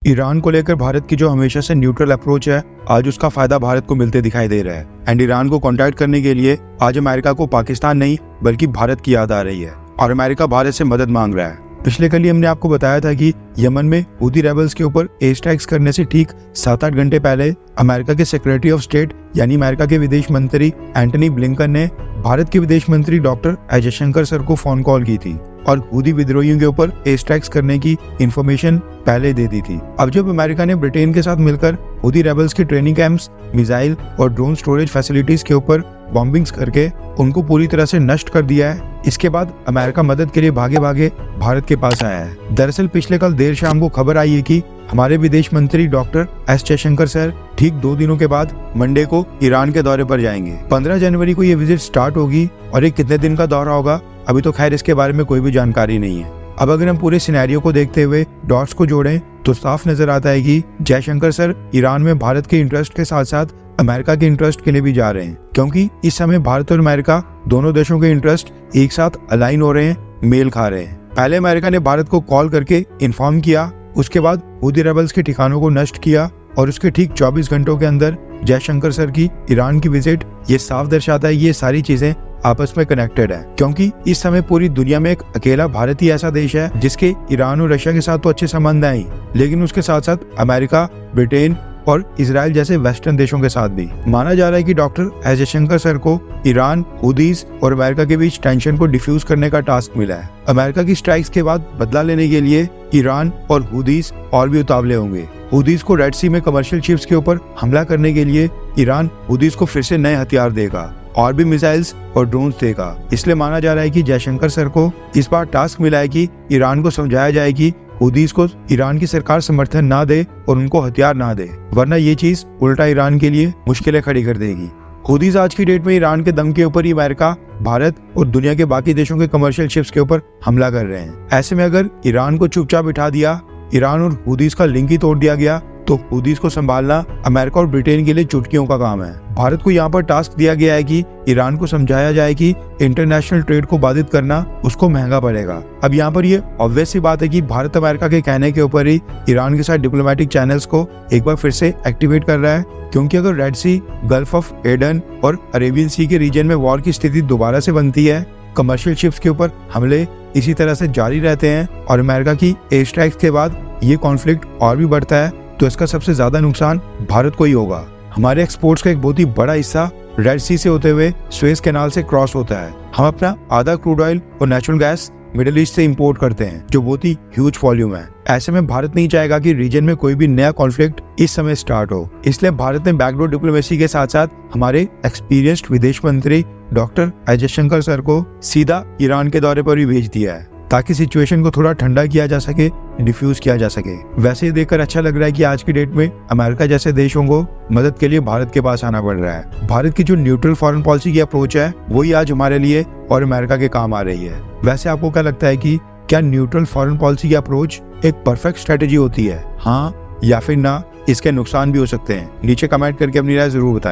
Iran को लेकर भारत की जो हमेशा से न्यूट्रल अप्रोच है, आज उसका फायदा भारत को मिलते दिखाई दे रहा है। एंड ईरान को कॉन्टैक्ट करने के लिए आज अमेरिका को पाकिस्तान नहीं बल्कि भारत की याद आ रही है और अमेरिका भारत से मदद मांग रहा है। पिछले कल ही हमने आपको बताया था कि यमन में हूथी रेबल्स के ऊपर एयर स्ट्राइक्स करने से ठीक 7-8 घंटे पहले अमेरिका के सेक्रेटरी ऑफ स्टेट यानी अमेरिका के विदेश मंत्री एंटनी ब्लिंकन ने भारत के विदेश मंत्री डॉक्टर एस जयशंकर सर को फोन कॉल की थी और हूथी विद्रोहियों के ऊपर एयर स्ट्राइक्स करने की इंफॉर्मेशन पहले दे दी थी। अब जब अमेरिका ने ब्रिटेन के साथ मिलकर हूथी रेबल्स के ट्रेनिंग कैंप्स, मिसाइल और ड्रोन स्टोरेज फैसिलिटीज के ऊपर बॉम्बिंग्स करके उनको पूरी तरह से नष्ट कर दिया है, इसके बाद अमेरिका मदद के लिए भागे भागे भारत के पास आया है। दरअसल पिछले कल देर शाम को खबर आई है कि हमारे विदेश मंत्री डॉक्टर एस जयशंकर सर ठीक 2 दिनों के बाद मंडे को ईरान के दौरे पर जाएंगे। 15 जनवरी को ये विजिट स्टार्ट होगी और ये कितने दिन का दौरा होगा अभी तो खैर इसके बारे में कोई भी जानकारी नहीं है। अब अगर हम पूरे सिनेरियो को देखते हुए डॉट्स को जोड़ें तो साफ नजर आता है कि जयशंकर सर ईरान में भारत के इंटरेस्ट के साथ साथ अमेरिका के इंटरेस्ट के लिए भी जा रहे हैं, क्योंकि इस समय भारत और अमेरिका दोनों देशों के इंटरेस्ट एक साथ अलाइन हो रहे हैं, मेल खा रहे हैं। पहले अमेरिका ने भारत को कॉल करके इन्फॉर्म किया, उसके बाद हूथी रेबल्स के ठिकानों को नष्ट किया और उसके ठीक 24 घंटों के अंदर जयशंकर सर की ईरान की विजिट ये साफ दर्शाता है ये सारी चीजें आपस में कनेक्टेड है, क्योंकि इस समय पूरी दुनिया में एक अकेला भारत ही ऐसा देश है जिसके ईरान और रशिया के साथ तो अच्छे संबंध हैं ही, लेकिन उसके साथ साथ अमेरिका, ब्रिटेन और इजराइल जैसे वेस्टर्न देशों के साथ भी। माना जा रहा है कि डॉक्टर एस जयशंकर सर को ईरान, हूथीज और अमेरिका के बीच टेंशन को डिफ्यूज करने का टास्क मिला है। अमेरिका की स्ट्राइक्स के बाद बदला लेने के लिए ईरान और हूथीज और भी उतावले होंगे। हूथीज को रेड सी में कमर्शियल शिप्स के ऊपर हमला करने के लिए ईरान हूथीज को फिर से नए हथियार देगा और भी मिसाइल्स और ड्रोन्स देगा। इसलिए माना जा रहा है कि जयशंकर सर को इस बार टास्क मिला है कि ईरान को समझाया जाए कि हूथीज को ईरान की सरकार समर्थन ना दे और उनको हथियार ना दे, वरना ये चीज उल्टा ईरान के लिए मुश्किलें खड़ी कर देगी। हूथीज आज की डेट में ईरान के दम के ऊपर ही अमेरिका, भारत और दुनिया के बाकी देशों के कमर्शियल शिप्स के ऊपर हमला कर रहे हैं। ऐसे में अगर ईरान को चुपचाप बिठा दिया, ईरान और हूथीज का लिंक ही तोड़ दिया गया तो हूथीज को संभालना अमेरिका और ब्रिटेन के लिए चुटकियों का काम है। भारत को यहाँ पर टास्क दिया गया है कि ईरान को समझाया जाए कि इंटरनेशनल ट्रेड को बाधित करना उसको महंगा पड़ेगा। अब यहाँ पर ये ऑब्वियस सी बात है कि भारत अमेरिका के कहने के ऊपर ही ईरान के साथ डिप्लोमेटिक चैनल्स को एक बार फिर से एक्टिवेट कर रहा है, क्योंकि अगर Red Sea, Gulf of Aden और अरेबियन सी के रीजन में वॉर की स्थिति दोबारा से बनती है, कमर्शियल शिप्स के ऊपर हमले इसी तरह से जारी रहते हैं और अमेरिका की एयर स्ट्राइक्स के बाद ये कॉन्फ्लिक्ट और भी बढ़ता है, तो इसका सबसे ज्यादा नुकसान भारत को ही होगा। हमारे एक्सपोर्ट्स का एक बहुत ही बड़ा हिस्सा रेड सी से होते हुए सुएज कैनाल से क्रॉस होता है। हम अपना आधा क्रूड ऑयल और नेचुरल गैस मिडिल ईस्ट से इंपोर्ट करते हैं, जो बहुत ही ह्यूज वॉल्यूम है। ऐसे में भारत नहीं चाहेगा कि रीजन में कोई भी नया कॉन्फ्लिक्ट इस समय स्टार्ट हो, इसलिए भारत ने बैकडोर डिप्लोमेसी के साथ साथ हमारे एक्सपीरियंस्ड विदेश मंत्री डॉक्टर एस जयशंकर सर को सीधा ईरान के दौरे पर भी भेज दिया है, ताकि सिचुएशन को थोड़ा ठंडा किया जा सके, डिफ्यूज किया जा सके। वैसे ही देखकर अच्छा लग रहा है कि आज की डेट में अमेरिका जैसे देशों को मदद के लिए भारत के पास आना पड़ रहा है। भारत की जो न्यूट्रल फॉरेन पॉलिसी की अप्रोच है वही आज हमारे लिए और अमेरिका के काम आ रही है। वैसे आपको क्या लगता है कि क्या न्यूट्रल फॉरेन पॉलिसी की अप्रोच एक परफेक्ट स्ट्रेटेजी होती है, हाँ या फिर ना? इसके नुकसान भी हो सकते हैं। नीचे कमेंट करके अपनी राय जरूर बताएं।